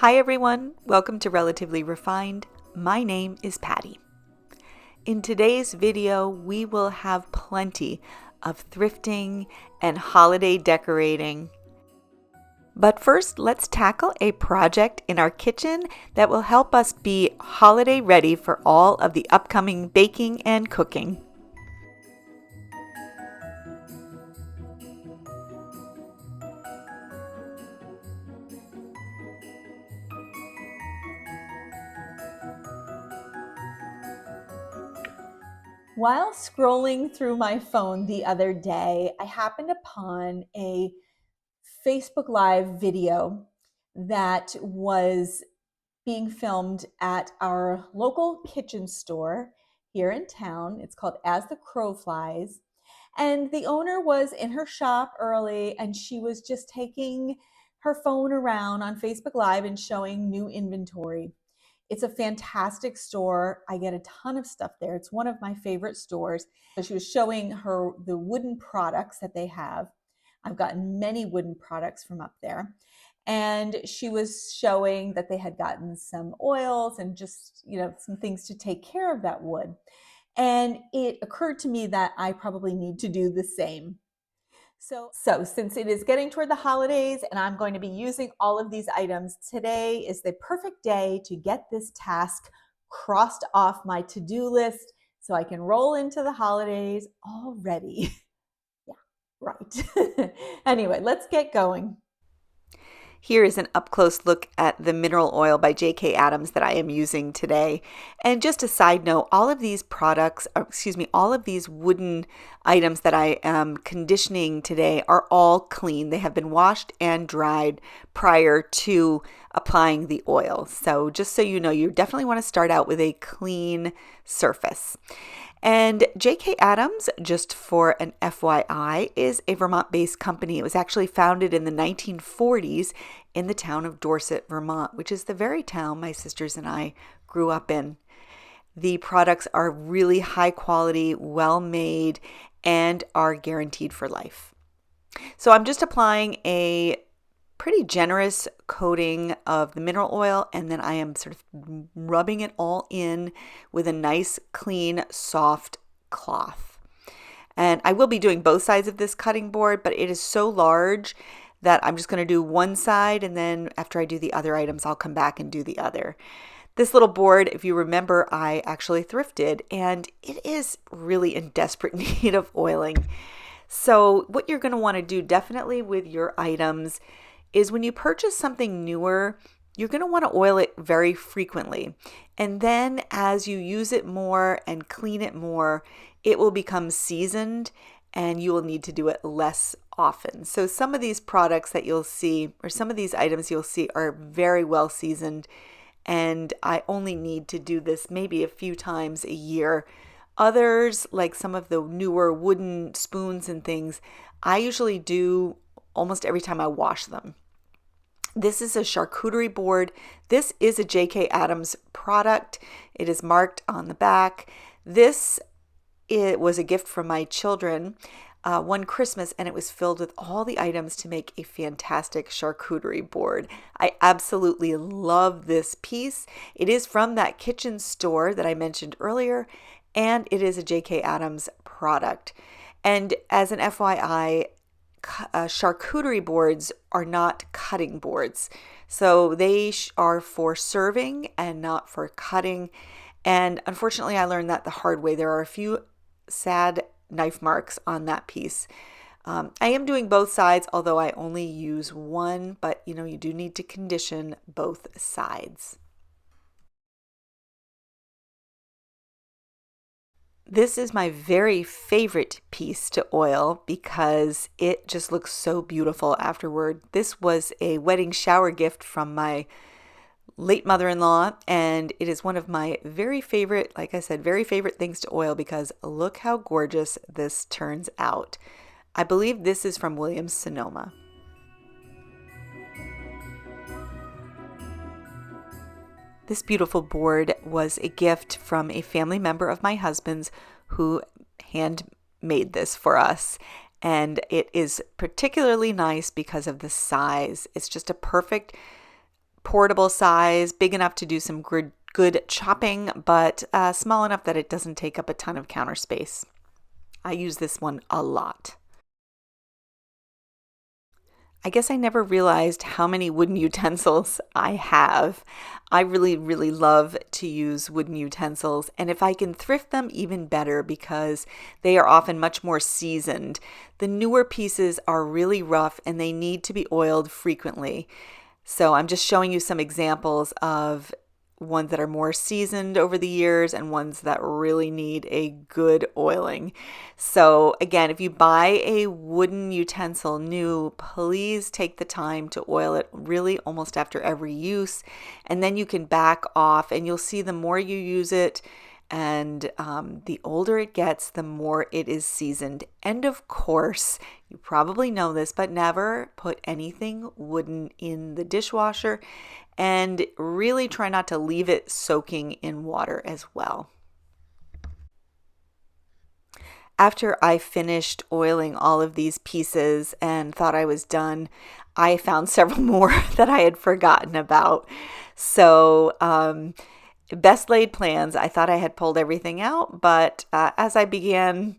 Hi everyone, welcome to Relatively Refined. My name is Patty. In today's video, we will have plenty of thrifting and holiday decorating. But first, let's tackle a project in our kitchen that will help us be holiday ready for all of the upcoming baking and cooking. While scrolling through my phone the other day, I happened upon a Facebook Live video that was being filmed at our local kitchen store here in town. It's called As the Crow Flies. And the owner was in her shop early and she was just taking her phone around on Facebook Live and showing new inventory. It's a fantastic store. I get a ton of stuff there. It's one of my favorite stores. So she was showing her the wooden products that they have. I've gotten many wooden products from up there. And she was showing that they had gotten some oils and just, some things to take care of that wood. And it occurred to me that I probably need to do the same. So since it is getting toward the holidays and I'm going to be using all of these items, today is the perfect day to get this task crossed off my to-do list so I can roll into the holidays all ready. Yeah, right. Anyway, let's get going. Here is an up-close look at the mineral oil by J.K. Adams that I am using today. And just a side note, all of these wooden items that I am conditioning today are all clean. They have been washed and dried prior to applying the oil. So just so you know, you definitely want to start out with a clean surface. And J.K. Adams, just for an FYI, is a Vermont-based company. It was actually founded in the 1940s in the town of Dorset, Vermont, which is the very town my sisters and I grew up in. The products are really high quality, well made, and are guaranteed for life. So I'm just applying a pretty generous coating of the mineral oil, and then I am sort of rubbing it all in with a nice, clean, soft cloth. And I will be doing both sides of this cutting board, but it is so large that I'm just going to do one side, and then after I do the other items, I'll come back and do the other. This little board, if you remember, I actually thrifted, and it is really in desperate need of oiling. So what you're going to want to do definitely with your items is when you purchase something newer, you're going to want to oil it very frequently. And then as you use it more and clean it more, it will become seasoned and you will need to do it less often. So some of these products that you'll see, or some of these items you'll see, are very well seasoned, and I only need to do this maybe a few times a year. Others, like some of the newer wooden spoons and things, I usually do almost every time I wash them. This is a charcuterie board. This is a J.K. Adams product. It is marked on the back. It was a gift from my children one Christmas, and it was filled with all the items to make a fantastic charcuterie board. I absolutely love this piece. It is from that kitchen store that I mentioned earlier, and it is a J.K. Adams product. And as an FYI, charcuterie boards are not cutting boards. So they are for serving and not for cutting. And unfortunately, I learned that the hard way. There are a few sad knife marks on that piece. I am doing both sides, although I only use one, but you do need to condition both sides. This is my very favorite piece to oil because it just looks so beautiful afterward. This was a wedding shower gift from my late mother-in-law, and it is one of my very favorite, like I said, very favorite things to oil because look how gorgeous this turns out. I believe this is from Williams-Sonoma. This beautiful board was a gift from a family member of my husband's who handmade this for us. And it is particularly nice because of the size. It's just a perfect portable size, big enough to do some good chopping, but small enough that it doesn't take up a ton of counter space. I use this one a lot. I guess I never realized how many wooden utensils I have. I really, really love to use wooden utensils, and if I can thrift them, even better because they are often much more seasoned. The newer pieces are really rough and they need to be oiled frequently. So I'm just showing you some examples of ones that are more seasoned over the years and ones that really need a good oiling. So again, if you buy a wooden utensil new, please take the time to oil it really almost after every use, and then you can back off and you'll see the more you use it and the older it gets, the more it is seasoned. And of course, you probably know this, but never put anything wooden in the dishwasher, and really try not to leave it soaking in water as well. After I finished oiling all of these pieces and thought I was done, I found several more that I had forgotten about. So, best laid plans. I thought I had pulled everything out, but as I began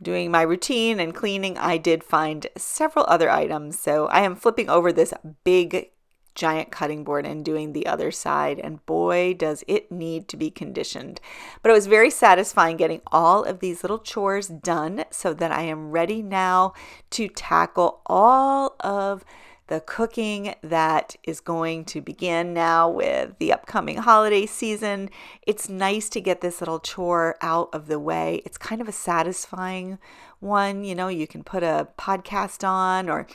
doing my routine and cleaning, I did find several other items. So I am flipping over this big giant cutting board and doing the other side, and boy does it need to be conditioned. But it was very satisfying getting all of these little chores done so that I am ready now to tackle all of the cooking that is going to begin now with the upcoming holiday season. It's nice to get this little chore out of the way. It's kind of a satisfying one. You know, you can put a podcast on, or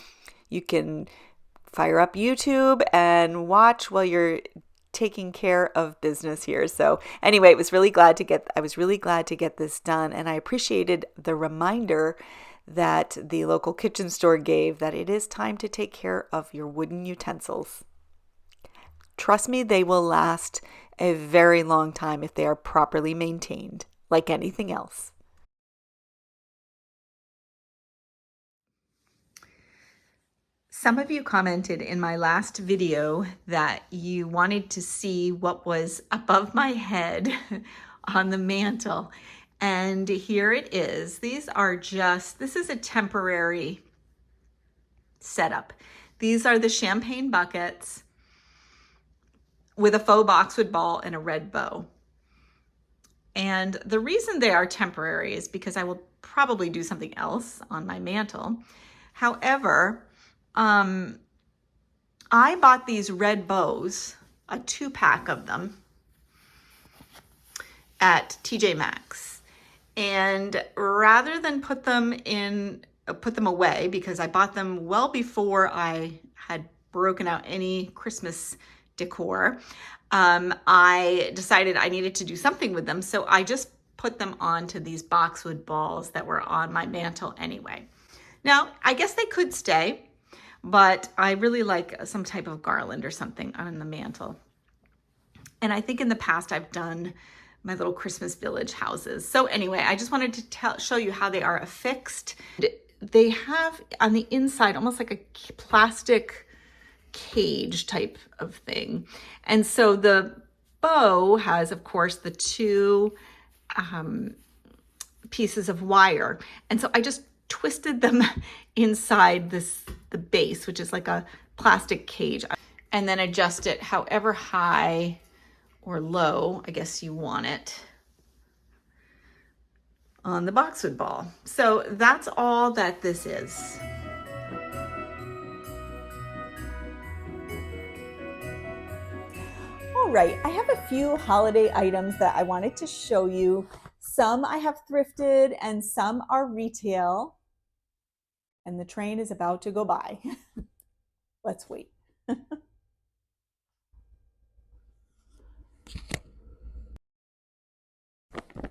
you can fire up YouTube and watch while you're taking care of business here. So anyway, I was really glad to get this done, and I appreciated the reminder that the local kitchen store gave that it is time to take care of your wooden utensils. Trust me, they will last a very long time if they are properly maintained, like anything else. Some of you commented in my last video that you wanted to see what was above my head on the mantle. And here it is. This is a temporary setup. These are the champagne buckets with a faux boxwood ball and a red bow. And the reason they are temporary is because I will probably do something else on my mantle. However, I bought these red bows, a 2-pack of them, at TJ Maxx. And rather than put them away, because I bought them well before I had broken out any Christmas decor, I decided I needed to do something with them. So I just put them onto these boxwood balls that were on my mantle anyway. Now, I guess they could stay, but I really like some type of garland or something on the mantle. And I think in the past I've done my little Christmas village houses. So anyway, I just wanted to show you how they are affixed. They have on the inside almost like a plastic cage type of thing. And so the bow has, of course, the 2 pieces of wire. And so I just twisted them inside the base, which is like a plastic cage, and then adjust it however high or low, I guess you want it, on the boxwood ball. So that's all that this is. All right, I have a few holiday items that I wanted to show you. Some I have thrifted and some are retail. And the train is about to go by. Let's wait.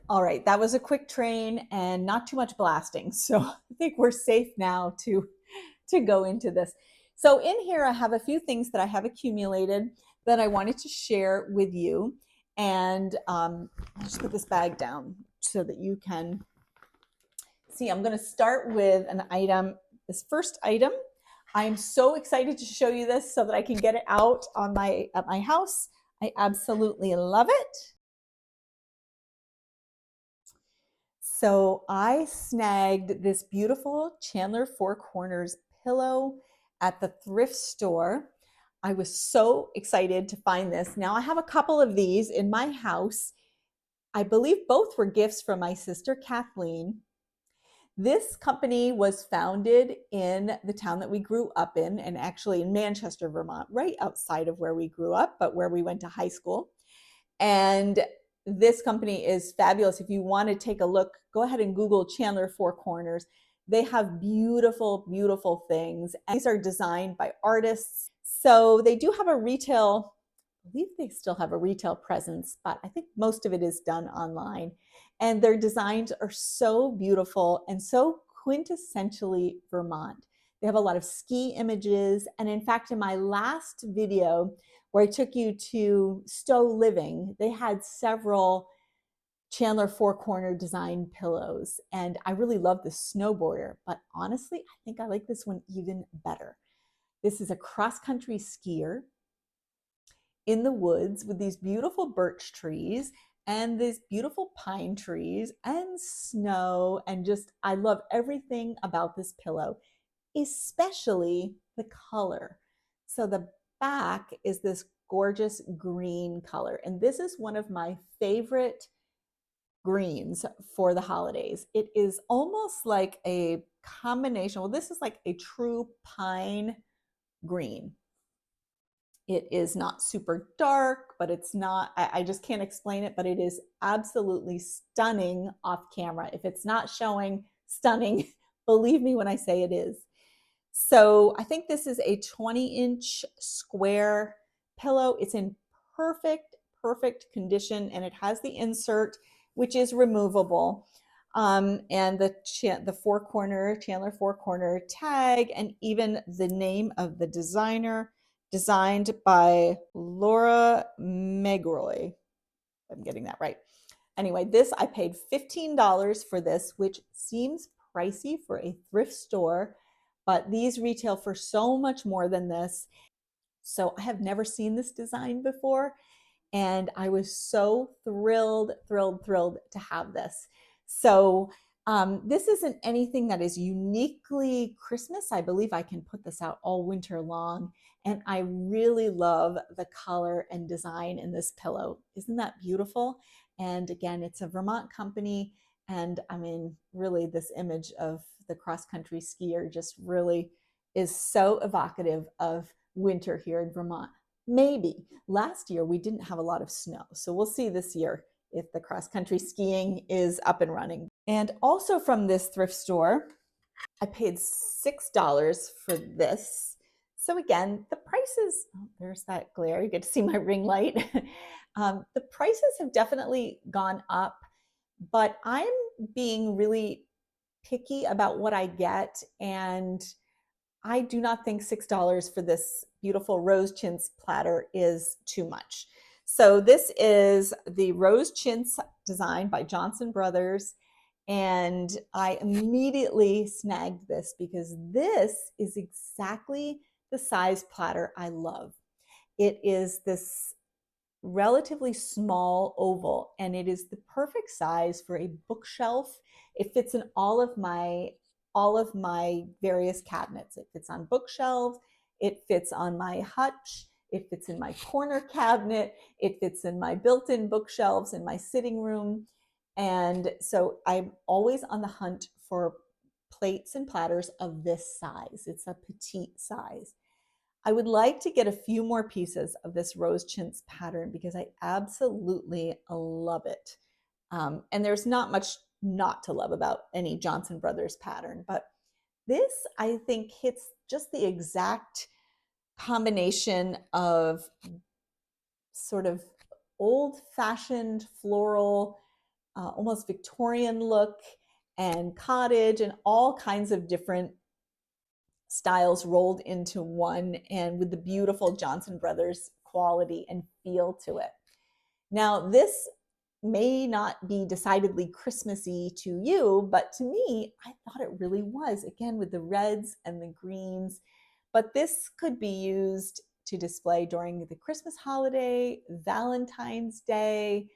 All right, that was a quick train and not too much blasting. So I think we're safe now to go into this. So in here, I have a few things that I have accumulated that I wanted to share with you. And I'll just put this bag down so that you can see. I'm going to start with an item. This first item I'm so excited to show you this so that I can get it out on at my house. I absolutely love it. So I snagged this beautiful Chandler Four Corners pillow at the thrift store. I was so excited to find this. Now I have a couple of these in my house. I believe both were gifts from my sister Kathleen. This company was founded in the town that we grew up in, and actually in Manchester, Vermont, right outside of where we grew up, but where we went to high school. And this company is fabulous. If you want to take a look, go ahead and Google Chandler Four Corners. They have beautiful, beautiful things. And these are designed by artists. So they do have a retail, I believe they still have a retail presence, but I think most of it is done online. And their designs are so beautiful and so quintessentially Vermont. They have a lot of ski images. And in fact, in my last video, where I took you to Stowe Living, they had several Chandler Four Corner design pillows. And I really love the snowboarder, but honestly, I think I like this one even better. This is a cross-country skier in the woods with these beautiful birch trees and these beautiful pine trees and snow. And just, I love everything about this pillow, especially the color. So the back is this gorgeous green color. And this is one of my favorite greens for the holidays. It is almost like a combination. Well, this is like a true pine green. It is not super dark, but it's not, I just can't explain it, but it is absolutely stunning off camera. If it's not showing stunning, believe me when I say it is. So I think this is a 20-inch square pillow. It's in perfect, perfect condition, and it has the insert, which is removable. And the Chandler Four Corner tag, and even the name of the designer, designed by Laura Megroy. I'm getting that right. Anyway, this, I paid $15 for this, which seems pricey for a thrift store, but these retail for so much more than this. So I have never seen this design before, and I was so thrilled, thrilled, thrilled to have this. So this isn't anything that is uniquely Christmas. I believe I can put this out all winter long, and I really love the color and design in this pillow. Isn't that beautiful? And again, it's a Vermont company, and I mean, really, this image of the cross-country skier just really is so evocative of winter here in Vermont. Maybe. Last year we didn't have a lot of snow, so we'll see this year if the cross-country skiing is up and running. And also from this thrift store, I paid $6 for this. So again, the prices, oh, there's that glare, you get to see my ring light. The prices have definitely gone up, but I'm being really picky about what I get, and I do not think $6 for this beautiful rose chintz platter is too much. So this is the rose chintz design by Johnson Brothers. And I immediately snagged this because this is exactly the size platter I love. It is this relatively small oval, and it is the perfect size for a bookshelf. It fits in all of my various cabinets. It fits on bookshelves, it fits on my hutch, it fits in my corner cabinet, it fits in my built-in bookshelves in my sitting room. And so I'm always on the hunt for plates and platters of this size. It's a petite size. I would like to get a few more pieces of this rose chintz pattern because I absolutely love it. And there's not much not to love about any Johnson Brothers pattern, but this, I think, hits just the exact combination of sort of old-fashioned floral, almost Victorian look, and cottage, and all kinds of different styles rolled into one, and with the beautiful Johnson Brothers quality and feel to it. Now, this may not be decidedly Christmassy to you, but to me, I thought it really was. Again, with the reds and the greens, but this could be used to display during the Christmas holiday, Valentine's Day.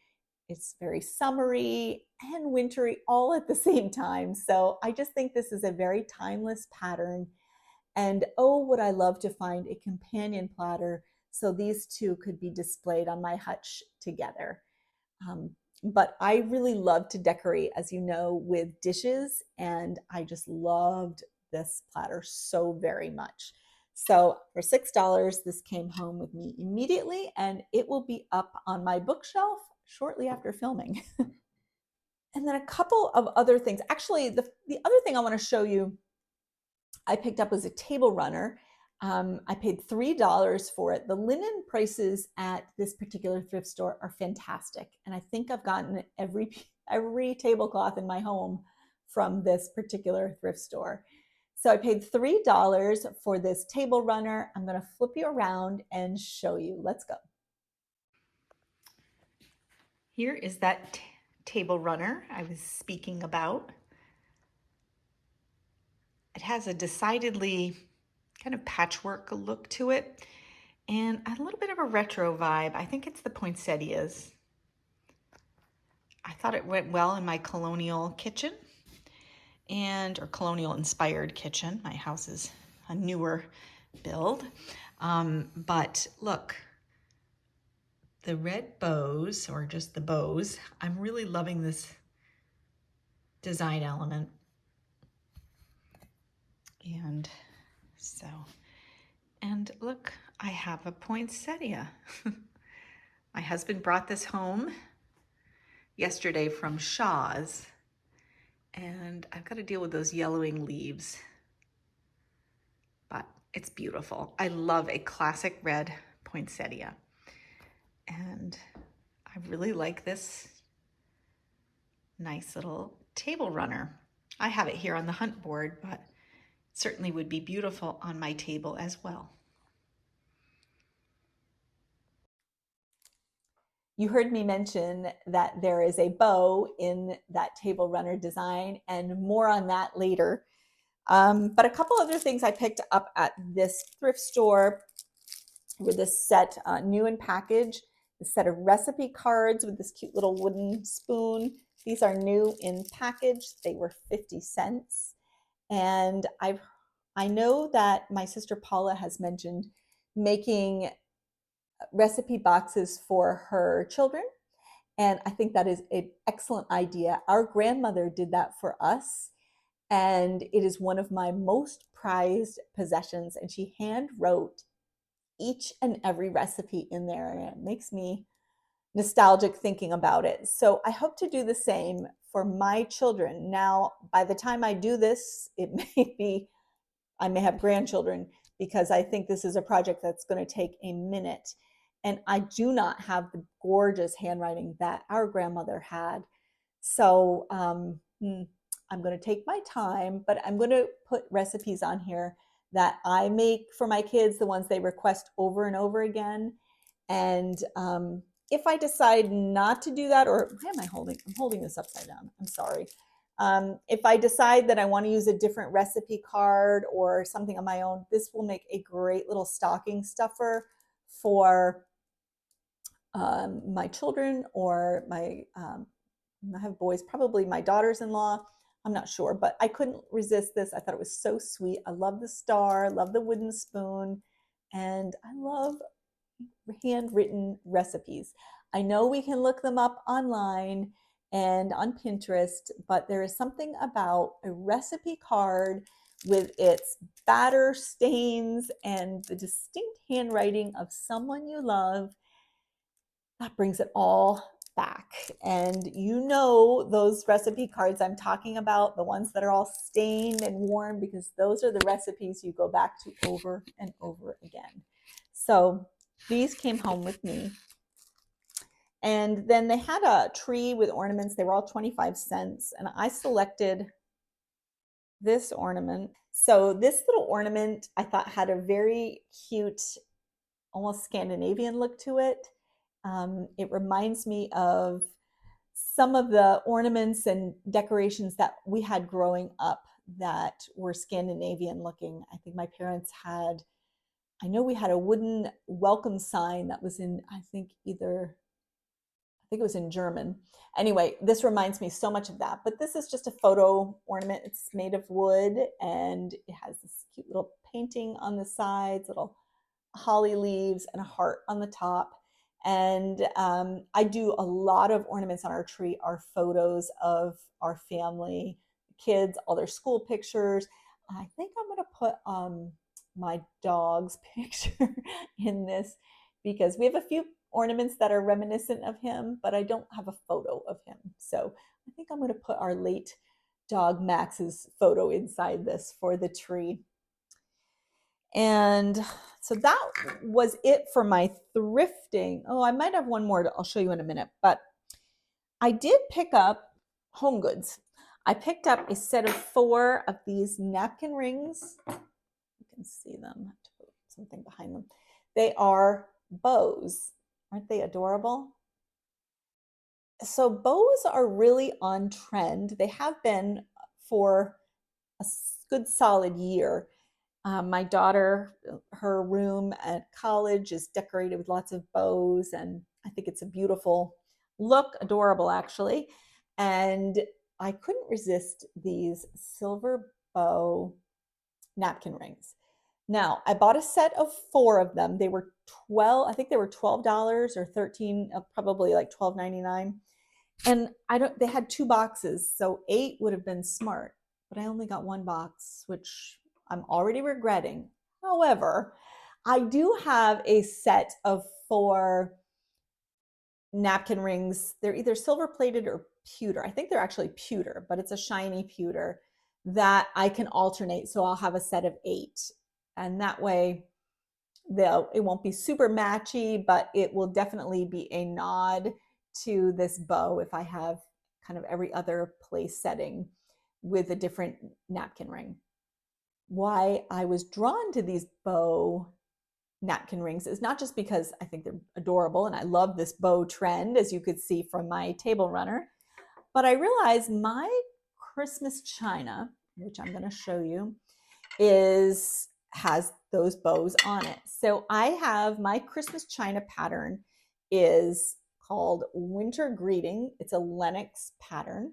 It's very summery and wintry all at the same time. So I just think this is a very timeless pattern. And oh, would I love to find a companion platter so these two could be displayed on my hutch together. Um, but I really love to decorate, as you know, with dishes, and I just loved this platter so very much. So for $6, this came home with me immediately, and it will be up on my bookshelf shortly after filming. And then a couple of other things. Actually, the other thing I want to show you I picked up was a table runner. I paid $3 for it. The linen prices at this particular thrift store are fantastic, and I think I've gotten every tablecloth in my home from this particular thrift store. So I paid $3 for this table runner. I'm going to flip you around and show you. Let's go. Here is that table runner I was speaking about. It has a decidedly kind of patchwork look to it and a little bit of a retro vibe. I think it's the poinsettias. I thought it went well in my colonial kitchen or colonial inspired kitchen. My house is a newer build. But look, the red bows, or just the bows, I'm really loving this design element. And so, and look, I have a poinsettia. My husband brought this home yesterday from Shaw's, and I've got to deal with those yellowing leaves, but it's beautiful. I love a classic red poinsettia, and I really like this nice little table runner. I have it here on the hunt board, but certainly would be beautiful on my table as well. You heard me mention that there is a bow in that table runner design, and more on that later. But a couple other things I picked up at this thrift store with this set, new in package, a set of recipe cards with this cute little wooden spoon. These are new in package. They were 50 cents. And I know that my sister Paula has mentioned making recipe boxes for her children. And I think that is an excellent idea. Our grandmother did that for us, and it is one of my most prized possessions. And she hand wrote each and every recipe in there, and it makes me nostalgic thinking about it. So I hope to do the same for my children. Now, by the time I do this, I may have grandchildren, because I think this is a project that's going to take a minute. And I do not have the gorgeous handwriting that our grandmother had. So I'm going to take my time, but I'm going to put recipes on here that I make for my kids, the ones they request over and over again. And if I decide not to do that, or why am I holding? I'm holding this upside down. I'm sorry. If I decide that I want to use a different recipe card or something on my own, this will make a great little stocking stuffer for my children, or I have boys, probably my daughters-in-law. I'm not sure, but I couldn't resist this. I thought it was so sweet. I love the star, love the wooden spoon, and I love handwritten recipes. I know we can look them up online and on Pinterest, but there is something about a recipe card with its batter stains and the distinct handwriting of someone you love that brings it all back. And you know those recipe cards I'm talking about, the ones that are all stained and worn, because those are the recipes you go back to over and over again. So these came home with me. And then they had a tree with ornaments. They were all 25 cents. And I selected this ornament. So this little ornament I thought had a very cute, almost Scandinavian look to it. It reminds me of some of the ornaments and decorations that we had growing up that were Scandinavian looking. I think my parents had, I know we had a wooden welcome sign that was in, I think either, I think it was in German. Anyway, this reminds me so much of that. But this is just a photo ornament. It's made of wood and it has this cute little painting on the sides, little holly leaves and a heart on the top. And I do a lot of ornaments on our tree, are photos of our family, kids, all their school pictures. I think I'm going to put my dog's picture in this because we have a few ornaments that are reminiscent of him, but I don't have a photo of him. So I think I'm going to put our late dog Max's photo inside this for the tree. And so that was it for my thrifting. Oh, I might have one more I'll show you in a minute, but I did pick up home goods. I picked up a set of 4 of these napkin rings. You can see them. I have to put something behind them. They are bows. Aren't they adorable? So bows are really on trend. They have been for a good solid year. My daughter, her room at college is decorated with lots of bows, and I think it's a beautiful look, adorable actually. And I couldn't resist these silver bow napkin rings. Now, I bought a set of 4 of them. They were 12, I think they were $12 or 13, probably like $12.99. And I don't, they had 2 boxes, so 8 would have been smart, but I only got 1 box, which I'm already regretting. However, I do have a set of 4 napkin rings. They're either silver plated or pewter. I think they're actually pewter, but it's a shiny pewter that I can alternate. So I'll have a set of 8. And that way it won't be super matchy, but it will definitely be a nod to this bow if I have kind of every other place setting with a different napkin ring. Why I was drawn to these bow napkin rings is not just because I think they're adorable and I love this bow trend, as you could see from my table runner, but I realized my Christmas china, which I'm going to show you, has those bows on it. So I have my Christmas china pattern is called Winter Greeting. It's a Lenox pattern.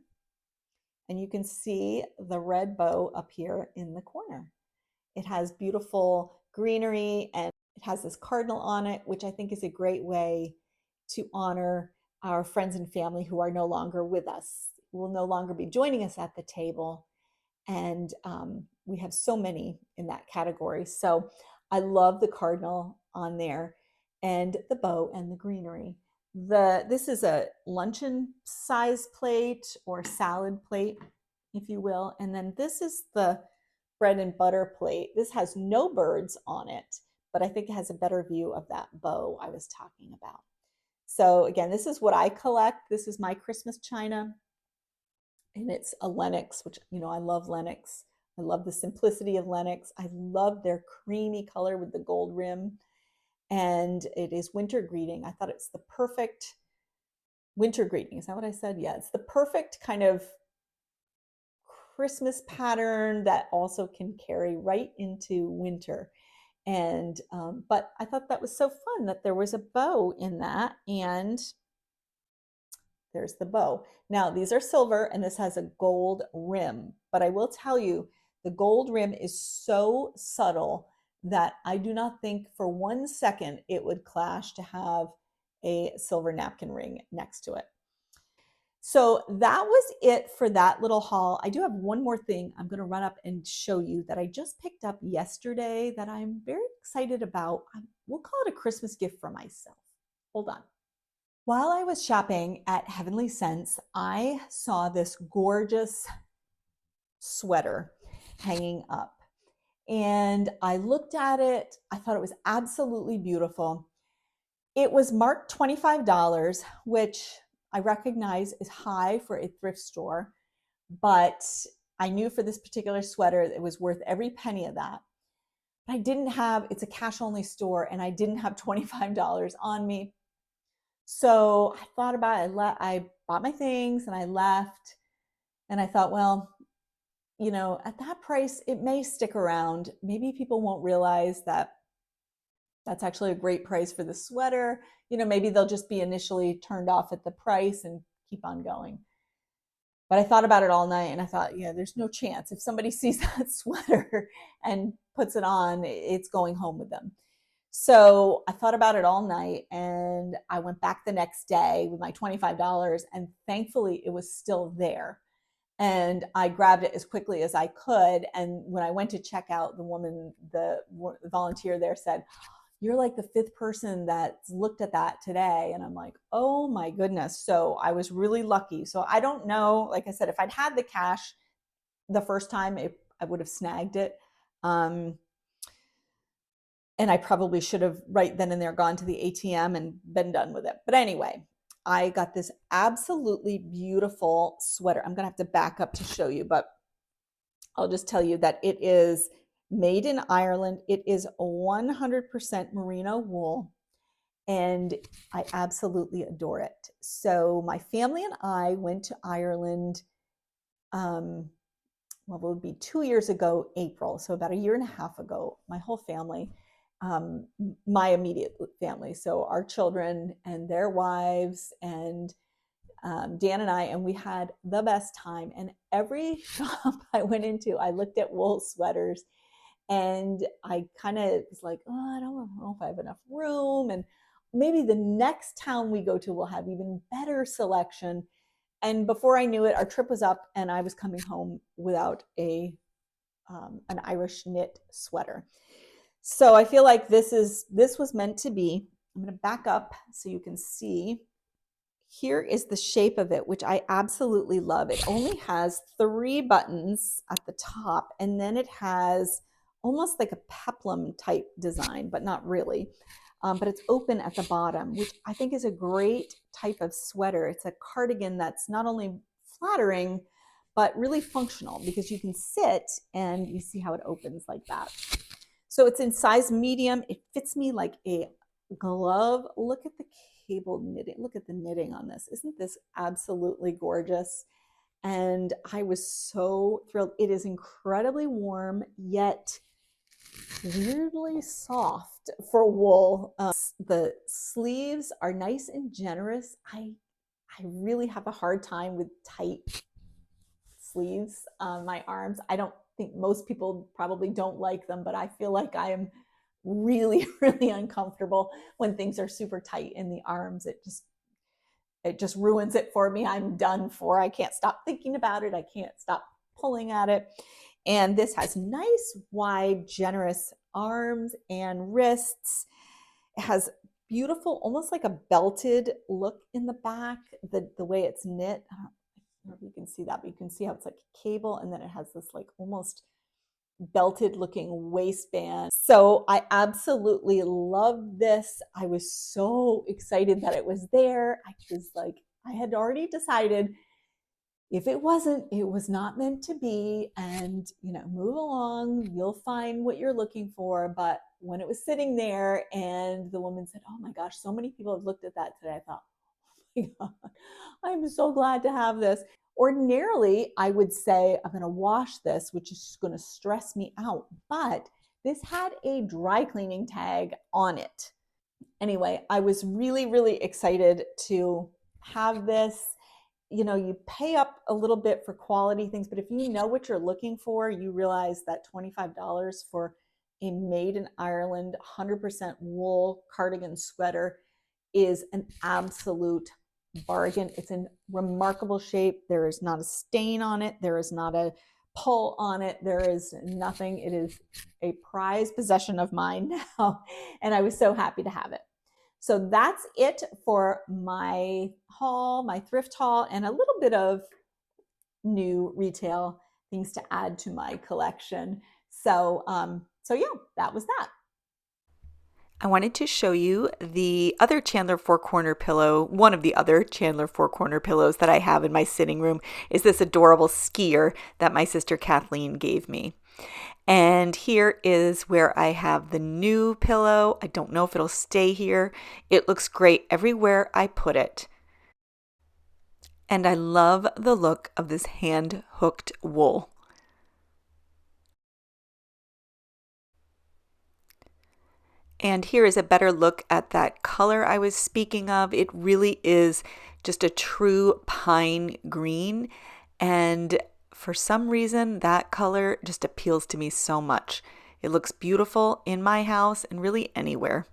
And you can see the red bow up here in the corner. It has beautiful greenery and it has this cardinal on it, which I think is a great way to honor our friends and family who are no longer with us, who will no longer be joining us at the table. And we have so many in that category. So I love the cardinal on there and the bow and the greenery. This is a luncheon size plate or salad plate, if you will. And then this is the bread and butter plate. This has no birds on it, but I think it has a better view of that bow I was talking about. So again, this is what I collect. This is my Christmas china. And it's a Lenox, which, I love Lenox. I love the simplicity of Lenox. I love their creamy color with the gold rim. And it is winter greeting. I thought it's the perfect winter greeting. Is that what I said? Yeah, it's the perfect kind of Christmas pattern that also can carry right into winter. And but I thought that was so fun that there was a bow in that, and there's the bow. Now these are silver and this has a gold rim, but I will tell you the gold rim is so subtle that I do not think for 1 second it would clash to have a silver napkin ring next to it. So that was it for that little haul. I do have one more thing I'm going to run up and show you that I just picked up yesterday that I'm very excited about. We'll call it a Christmas gift for myself. Hold on. While I was shopping at Heavenly Scents, I saw this gorgeous sweater hanging up. And I looked at it. I thought it was absolutely beautiful. It was marked $25, which I recognize is high for a thrift store, but I knew for this particular sweater it was worth every penny of that. But I didn't have, it's a cash only store, and I didn't have $25 on me. So I thought about it. I bought my things and I left. And I thought, well, at that price, it may stick around. Maybe people won't realize that that's actually a great price for the sweater. Maybe they'll just be initially turned off at the price and keep on going. But I thought about it all night and I thought, yeah, there's no chance. If somebody sees that sweater and puts it on, it's going home with them. So I thought about it all night and I went back the next day with my $25 and thankfully it was still there. And I grabbed it as quickly as I could. And when I went to check out, the volunteer there said, "You're like the fifth person that's looked at that today." And I'm like, oh my goodness. So I was really lucky. So I don't know, like I said, if I'd had the cash the first time, I would have snagged it. And I probably should have right then and there gone to the ATM and been done with it. But anyway, I got this absolutely beautiful sweater. I'm going to have to back up to show you, but I'll just tell you that it is made in Ireland. It is 100% merino wool, and I absolutely adore it. So my family and I went to Ireland, well, it would be 2 years ago, April. So about a year and a half ago, my whole family, my immediate family. So our children and their wives and Dan and I, and we had the best time. And every shop I went into, I looked at wool sweaters and I kind of was like, oh, I don't know if I have enough room. And maybe the next town we go to will have even better selection. And before I knew it, our trip was up and I was coming home without an Irish knit sweater. So I feel like this was meant to be. I'm going to back up so you can see. Here is the shape of it, which I absolutely love. It only has 3 buttons at the top, and then it has almost like a peplum type design, but not really. But it's open at the bottom, which I think is a great type of sweater. It's a cardigan that's not only flattering, but really functional because you can sit and you see how it opens like that. So it's in size medium. It fits me like a glove. Look at the cable knitting. Look at the knitting on this. Isn't this absolutely gorgeous? And I was so thrilled. It is incredibly warm, yet weirdly soft for wool. The sleeves are nice and generous. I really have a hard time with tight sleeves on my arms. I don't think most people probably don't like them, but I feel like I am really, really uncomfortable when things are super tight in the arms. It just ruins it for me. I'm done for. I can't stop thinking about it. I can't stop pulling at it. And this has nice, wide, generous arms and wrists. It has beautiful, almost like a belted look in the back, the way it's knit. I don't know if you can see that, but you can see how it's like cable, and then it has this like almost belted looking waistband. So I absolutely love this. I was so excited that it was there. I was like, I had already decided if it wasn't, it was not meant to be. And, move along, you'll find what you're looking for. But when it was sitting there and the woman said, "Oh my gosh, so many people have looked at that today," I thought, oh my God, I'm so glad to have this. Ordinarily, I would say I'm going to wash this, which is going to stress me out. But this had a dry cleaning tag on it. Anyway, I was really, really excited to have this. You pay up a little bit for quality things, but if you know what you're looking for, you realize that $25 for a made in Ireland 100% wool cardigan sweater is an absolute bargain. It's in remarkable shape. There is not a stain on it. There is not a pull on it. There is nothing. It is a prized possession of mine now, and I was so happy to have it. So that's it for my haul, my thrift haul, and a little bit of new retail things to add to my collection. So yeah, that was that. I wanted to show you the other Chandler four corner pillow. One of the other Chandler four corner pillows that I have in my sitting room is this adorable skier that my sister Kathleen gave me. And here is where I have the new pillow. I don't know if it'll stay here. It looks great everywhere I put it. And I love the look of this hand hooked wool. And here is a better look at that color I was speaking of. It really is just a true pine green. And for some reason, that color just appeals to me so much. It looks beautiful in my house and really anywhere.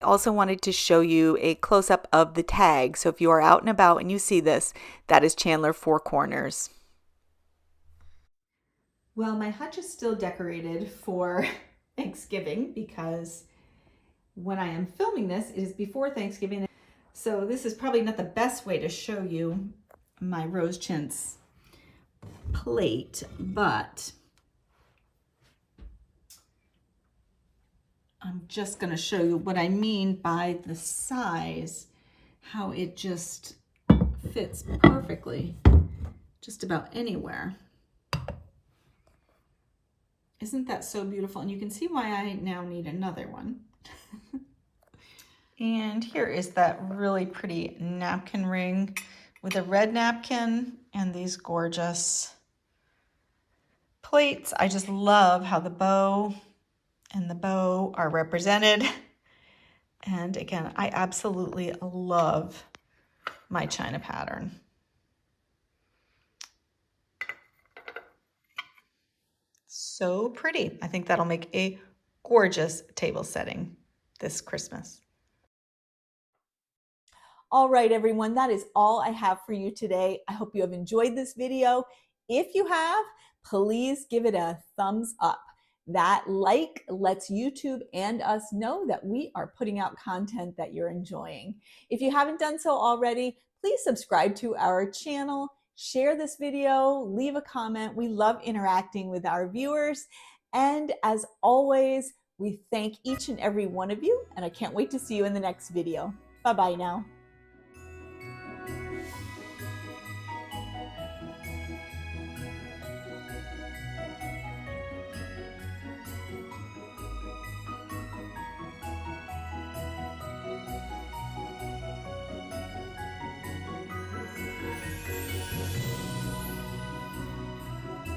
I also wanted to show you a close-up of the tag. So if you are out and about and you see this, that is Chandler Four Corners. Well, my hutch is still decorated for Thanksgiving because when I am filming this, it is before Thanksgiving. So this is probably not the best way to show you my rose chintz plate, but I'm just going to show you what I mean by the size, how it just fits perfectly just about anywhere. Isn't that so beautiful? And you can see why I now need another one. And here is that really pretty napkin ring with a red napkin and these gorgeous plates. I just love how the bow and the bow are represented. And again, I absolutely love my China pattern. So pretty. I think that'll make a gorgeous table setting this Christmas. All right, everyone, that is all I have for you today. I hope you have enjoyed this video. If you have, please give it a thumbs up. That like lets YouTube and us know that we are putting out content that you're enjoying. If you haven't done so already, please subscribe to our channel, share this video, leave a comment. We love interacting with our viewers. And as always, we thank each and every one of you, and I can't wait to see you in the next video. Bye-bye now.